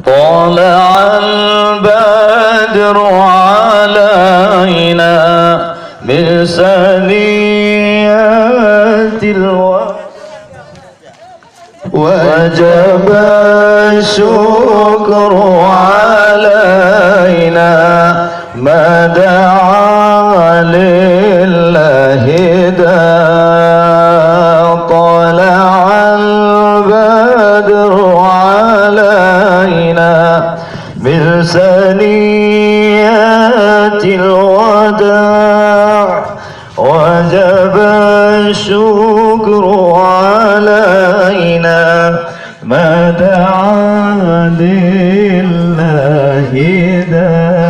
طلع البدر علينا بسنيات وجب الشكر علينا ما دعا لله داع طلع البدر علينا بثنيات الوداع وجب الشكر علينا ما دعا لله داع.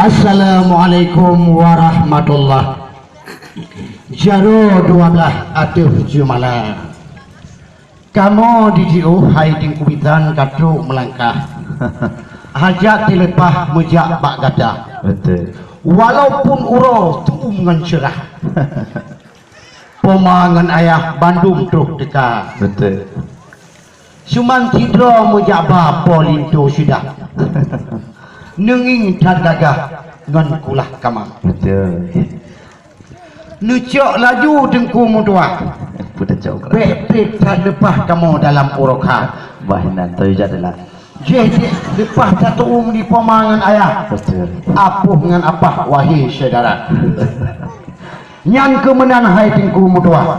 Assalamualaikum warahmatullahi. Jaro 12 atuh jumala. Kamu dijiu hai ting kubitan katu melangkah. Hajat dilepah mejak bak gada. Betul. Walaupun uro tuum ngan cerah. Pemangan ayah Bandung tuh dekat. Betul. Cuman tidro mejak bapa lintu sudah. Nenging tad gagah ngan kulah kamang. Betul. Nucok laju dengku mutua. Putar jauh. Bek tak lepah kamu dalam urokan. Bahinan tu jadilah. Jadi lepah tak tuum di pemangan ayah. Betul. Apuh dengan apa wahai saudara. Nyan kemenan hai tingku mutua.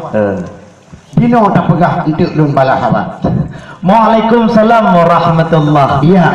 Dino tak pegah untuk lun bala hawa. Waalaikumsalam warahmatullahi. Iya.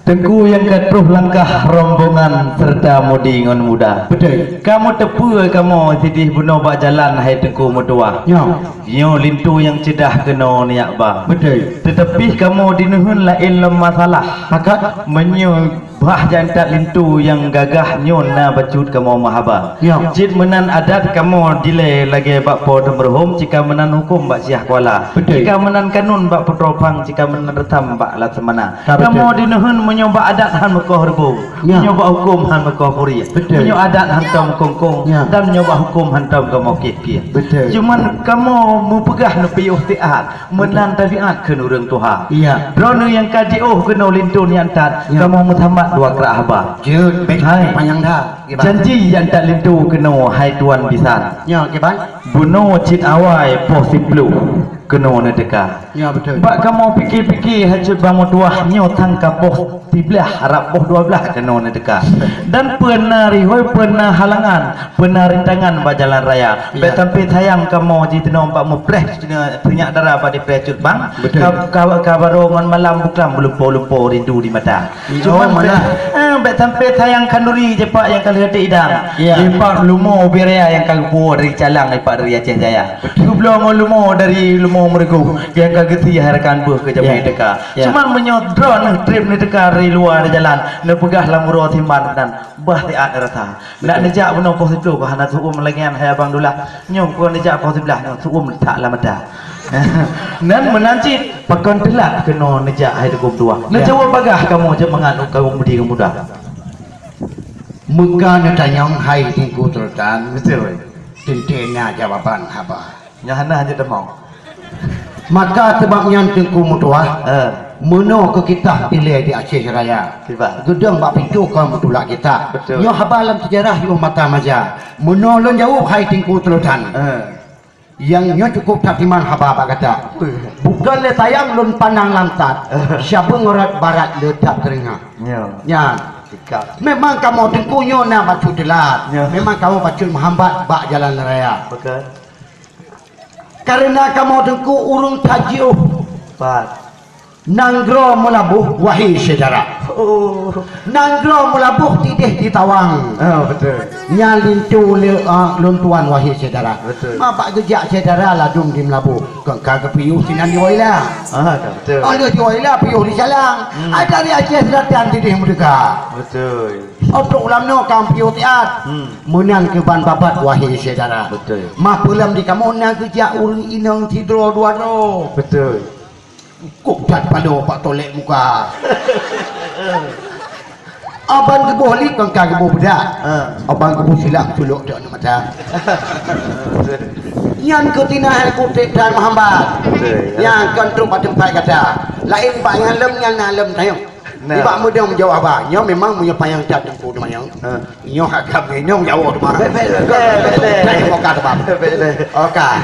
Tengku yang ketuh langkah rombongan serta mudi ngon muda. Betul. Kamu tepu kamu tidih buno bak jalan hai tengku mutua. Ya. Yo lintu yang cedah keno niak ba. Betul. Tetapi kamu dinuhun lain masalah. Maka Menyu bah jantat lintu yang gagah nyon na bacut kamu mahaba. Ya. Cid menan adat kamu dile lagi bak po berhum jika menan hukum bak siah kuala. Betul. Jika menan kanun bak petropang jika menan retam bak lat semana. Ya, betul. Kamu dinuhun menyoba adat han mekoh rebu. Ya. Menyoba hukum han mekoh puri. Betul. Menyoba adat han tom kongkong Ya. dan menyoba hukum han tom kamu kit-kit. Betul. Cuman kamu mupegah nu piyuh tiat menan tabiat ke nurung Tuhan. Iya. Rono yang kaji kena lintun yang tat Ya. kamu mutamat dua kerahaba. Jut baik Hai. panjang dah. Janji yang tak lintu kena hai tuan bisan. Ya, kiban. Buno cit awai posiblu kena na deka. Ya, betul. Bak kamu fikir-fikir hajut bangun tuah nyo tangkap poh 13 harap poh 12 kena na deka. Dan pernah rihoi pernah halangan, pernah rintangan ba jalan raya. Ya. Bet sampai sayang kamu ji teno pak mu preh terinyak darah pada precut bang. Betul. Kabarongan malam buklam lumpo-lumpo rindu di mata. Cuma mana? Bet sampai sayang kanduri je pak yang kali hati idang. Ya. Lepak lumo berea yang kali buah dari calang lepak dari Aceh Jaya. Belum lumo dari lumo meregu yang kageti harakan buh ke jamai Ya. deka. Ya. Cuman menyodron trip ni deka dari luar jalan. Nak pegah lamuro timban dan bah tiat rasa. Nak nejak buno pos itu ke hana tuum lagian hai abang dulah. Nyom ko nejak pos sebelah nyom tuum tak lamada. Nan menanci pakon telat kena nejak hai tukum tua. Nak Ya. jawab bagah kamu je menganuk kamu mudi kamu muda. Muka netanyong hai tingku tertan. Betul. Tentena jawaban haba. Nyahana hanya demau. Maka sebabnya tingku mutua. Meno ke kita pilih di Aceh Raya. Tiba. Gedung bak pintu kau mutulak kita. Betul. Nyo habalam sejarah yo mata maja. Meno lon jauh hai tingku telutan. Yang nyo cukup tak timan haba bak kata. Bukan le tayang lon pandang lantat. Siapa ngorat barat le tak teringat. Nyo. Ya. Sikap. Memang kamu tingku nyo na bacu telat. Ya. Memang kamu bacu menghambat bak jalan raya. Betul. Karena kamu tingku urung tajiu. Pat. Nanggro melabuh wahai saudara. Oh. Nanggro melabuh tidih di tawang. Oh, betul. Nyalintu luntuan wahai saudara. Betul. Apa gejak saudara ladung di melabuh. Kau kagak piyuh sinan di waila. Betul. Ada di waila piyuh di salang. Ada di Aceh Selatan tidih mereka. Betul. Untuk ulam no kam piyuh tiat. Menang ke ban babat wahai saudara. Betul. Mah pulam di kamu na gejak urang inang tidro dua do. Betul. Kuk dat pado pak tolek muka. Abang kebuh li kang kebuh bedak. Abang kebuh silap suluk dak nak mata. Nyan ku tinah kutip dan Muhammad. Yang kontrol pada tempat kata. Lain pak yang lem yang nalem tayong. Ibak muda menjawab apa? Nyo memang punya payang cat tempu tu mayang. Nyo hakam nyo jawab tu mah. Okey.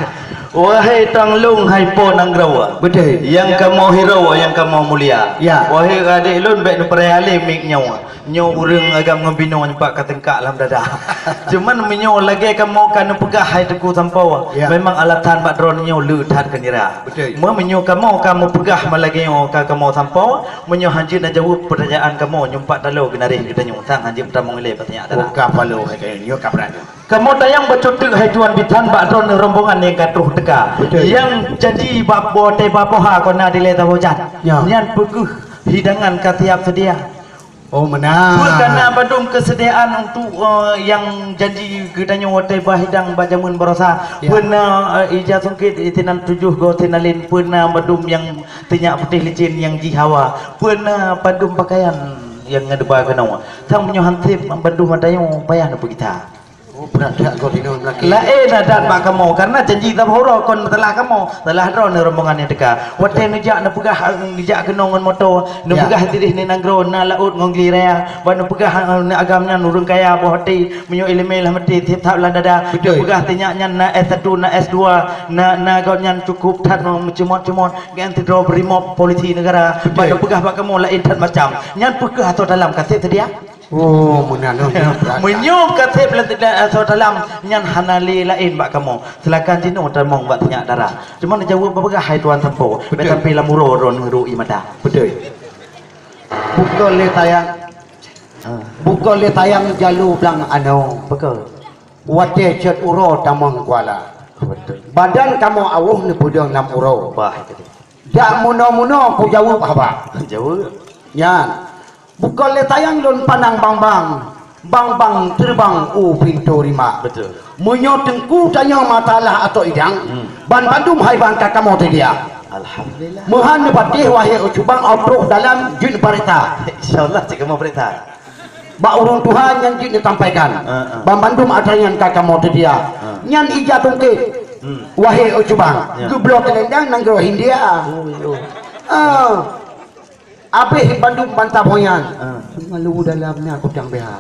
Wahai tang lung hai po nang grawa. Betul. Yang kamu hero yang kamu mulia. Ya. Wahai adik lun baik nu perayali mik nyawa. Nyo urang agam ngabino nyempak katengkak lam dada. Cuman menyo lagi kamu kan pegah hai teku sampau. Ya. Memang alatan bak dron nyo lu tat kenira. Betul. Menyo kamu pegah malagi nyo kamu sampau. Menyo hanjir na jawab pertanyaan kamu nyumpak dalau genarih kita nyo sang hanjir pertama ngile pertanyaan dada. Buka palu hai nyo kapran. Kamu tayang bercutuk hai tuan bitan bak dron rombongan yang katuh teka. Betul. Yang janji bab bote bapoha kona dile tabojan. Ya. Nyan peguh hidangan katiap sedia. Oh menang. Kerana badum kesediaan untuk yang janji gedanya wote bahidang bajamun berosa. Ya. Pernah ija sungkit itinan 7 go tinalin. Pernah badum yang tinyak putih licin yang jihawa. Pernah badum pakaian yang ngedeba kenawa. Tang menyohantip badum adayong payah na kita. Oh berat kau tidur lagi. Lain adat bak kamu karena janji tak horo kon telah kamu telah drone rombongan yang dekat. Wate nujak na pegah nujak kenongan motor, nu Ya. pegah tidih ni nagro na laut ngongli raya, ban nu pegah na agamnya nurung kaya boh hati menyo ilmu lah mati tiap tap lah dada. Betul. Pegah tinyaknya na S1 na S2 na gautnya cukup tat no cemot-cemot ganti draw brimob polisi negara. Ban nu pegah bak kamu lain tat macam. Nyan pegah atau dalam kaset tadi ya. Oh menang. Menyup katip atau dalam nyan hanali lain bak kamu. Silakan jino termong bak tanya darah. Cuma nak jawab apa hai tuan sampo. Betul pila muro ron ru imada. Betul. Bukan le tayang. Bukan le tayang jalu belang ano. Betul. Wate cet uro tamang kuala. Betul. Badan kamu awuh ni pudang 6 uro. Bah tadi. Dak muno-muno ku jawab apa? Jawab. Yan. Bukan le tayang lon panang bang-bang. Bang-bang terbang pintu rima. Betul. Munyo tengku tanya matalah atau idang. Ban bandum hai bangka kamu tadi dia. Alhamdulillah. Muhan batih wahai ucubang outro dalam jin parita. Insyaallah cik kamu berita. Ba urang Tuhan yang jin ditampaikan. Ban bandum ada yang kamu tadi dia. Nyan ija tungkit. Wahai ucubang. Ya. Geblok kelendang nang gro Hindia. Abih Bandung bantah boyan. Malu dalamnya aku tang beha.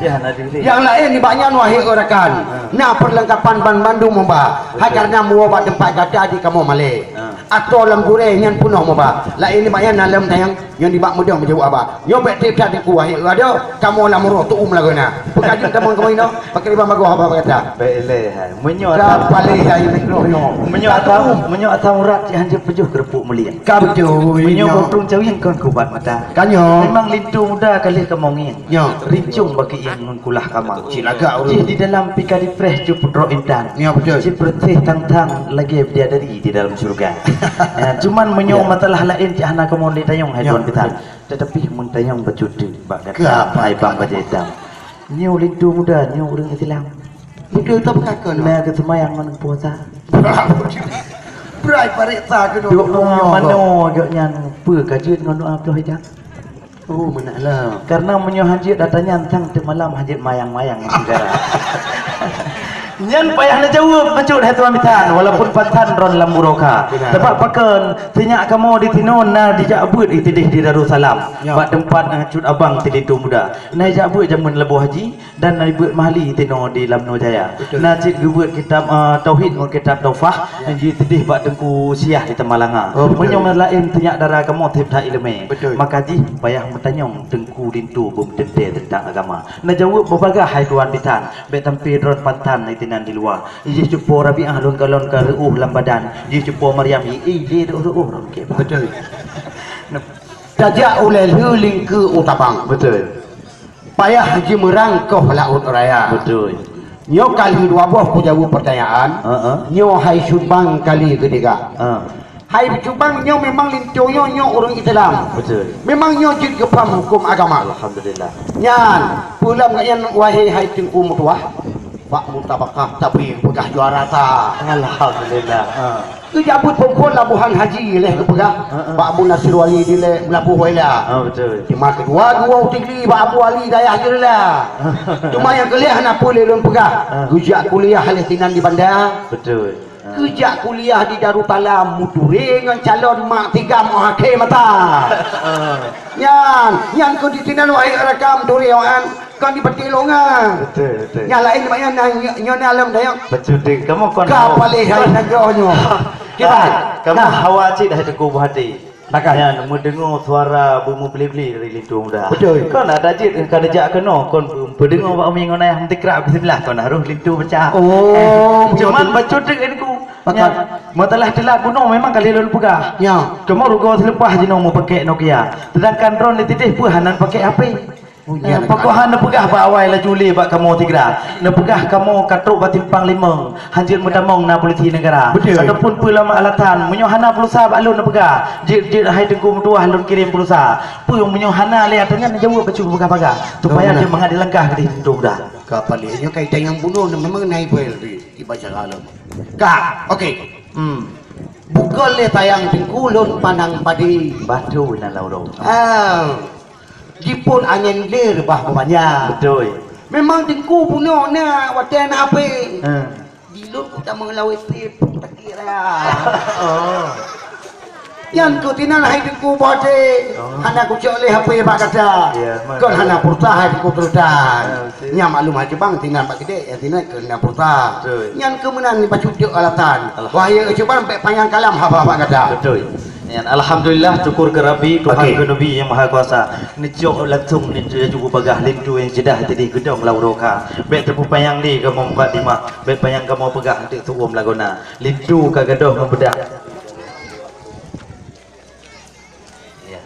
Ya nadiri. Yang lain di banyak wahai orakan. Nah perlengkapan ban Bandung membah. Hakarnya muwa ba tempat gada di kamu male. Atau lam goreng yang penuh membah. Lain di banyak dalam tayang yang di bak mudah menjawab apa. Yo bet tiap di ku wahai ada kamu lam muruh tu laguna. Pekajin kamu ino pakai bang bago apa kata. Beleh hai. Menyo Dah pale hai mikro yo. menyo atau urat yang hanjir pejuh kerupuk mulia. Kabju Menyo botung jauh yang kon kubat mata. Kanyo. Memang lintu muda kali kemongin. Yo. Rincung bagi yang nun kulah kamang. Cilaga Cih di dalam pika di fresh ju pudro intan. Ya betul. Cih bersih tang-tang lagi bidadari di dalam surga. Cuman menyo matalah lain cih anak kamu di tayong hai tuan kita. Tetapi mun tayong bercuti bak kata hai bang bajetam. Nyo lintu muda nyo urang Islam. Betul tak kakak Nah kesemayang man puasa. Berai pariksa ke Duk mano gak nyan pe kajut ngon doa Abdul Hijab. Oh menaklah. Karena menyo hajit datanya tang te malam hajit mayang-mayang negara. Nyan payah na jawab mencut hai tuan mitan walaupun pantan ron lam muroka. Sebab paken tinyak kamu di tinon na dijak abut itidih di Darussalam. Bak tempat cut abang tiditu muda. Na dijak abut jamun lebuh haji dan na ibut mahli tino di Lamno Jaya. Na cit gebut kitab tauhid ngon kitab taufah ji tidih bak tengku siah di Temalanga. Menyo lain tinyak darah kamu tip tak ilmu. Maka ji payah mentanyong tengku dintu bum tente tentang agama. Na jawab berbagai hai tuan mitan. Bet tampi ron pantan tinan di luar. Iji cupo Rabi'ah lon kalon ka reuh lam badan. Iji cupo Maryam di reuh ron ke. Betul. Tajak ulel huling ke utabang. Betul. Payah haji merangkoh laut raya. Betul. Nyo kali dua buah ku jawab pertanyaan. Nyo hai subang kali ketiga. Hai subang nyo memang lintoyo nyo orang Islam. Betul. Memang nyo jid kepam hukum agama. Alhamdulillah. Nyan, pulang ngayan wahai hai tengku mutuah. Pak Mutabakah tapi pegah juara ta. Alhamdulillah. Tu jabut pokok labuhan haji leh tu pegah. Pak Abu Nasir Wali di leh melabuh wala. Betul. Cuma kedua dua tinggi Pak Abu Ali daya je lah. Cuma yang kuliah nak boleh lon pegah. Gujak kuliah Palestina di bandar. Betul. Kerja kuliah di Darussalam mudure dengan calon mak tiga mau hakim mata. Yang kau di sini wahai rakam durian kan di pertilongan. Betul. Yang lain banyak nyon alam dayang. Betul deh. Kamu kon. Kapalih hai nagonyo. Kamu khawatir dah teguh hati. Bakal Ya, nemu dengar suara bumu beli-beli dari lindung dah. Betul. Kon ada jit kada jak kena kon berdengar pak umi ngon ayah henti kerak sebelah kon harus lindung pecah. Oh, Cuman bacut dengan ku. Ya, matalah telah kuno memang kali lalu pegah. Ya. Kamu rugo selepas je mau pakai Nokia. Sedangkan drone ni titih pun hanan pakai HP. Ya, pokok hana pegah ba awal la Juli ba kamu tigra. Na pegah kamu katruk ba timpang limang. Hanjir medamong na polisi negara. Betul. Ataupun pula alatan menyo hana pulsa ba alun na pegah. Jir hai tengku tuah alun kirim pulsa. Pu yang menyo hana le atangan jauh bacu pegah-pegah. Supaya dia mengadil langkah ke hidup dah. Kapalihnya kaitan yang bunuh memang naik bel di baca alam. Kak, okey. Bukan le tayang tingkulun panang padi. Batu na lauro. Jipun angin lir bah banyak. Betul. Memang tingku punya na watan apa? Ha. Dilun kita mengelawai tip tak kira. Yang ku tinan hai tingku bote. Hana ku cok le HP pak kata. Kon hana purta hai tingku terudan. Nya maklum haji bang tinan pak gede ya tinan ke na purta. Yang kemenan ni bacu juk alatan. Wahai coba sampai panjang kalam apa pak kata. Betul. Ya, alhamdulillah syukur ke Rabbi Tuhan ke Nabi yang Maha Kuasa. Ni jok langsung ni juga bagah lindu yang jedah tadi gedong lauroka. Baik tepu payang ni kamu muka lima. Baik payang kamu pegah nanti tuum lagona. Lindu ka gedong membedak. Ya.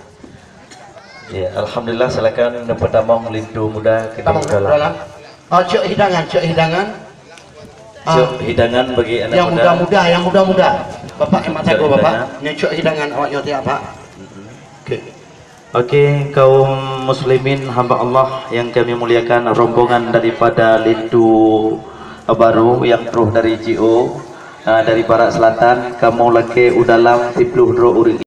Ya, alhamdulillah silakan dapat damang lindu muda ke dalam. Cok hidangan, cok hidangan. Cok hidangan bagi anak yang muda-muda, yang muda-muda. Bapak emak jago Cok bapak. Nyocok hidangan awak nyoti apa? Okey. Okey, kaum muslimin hamba Allah yang kami muliakan, rombongan daripada Lindu Baru yang terus dari GO dari Barat Selatan, kamu laki udalam 32 orang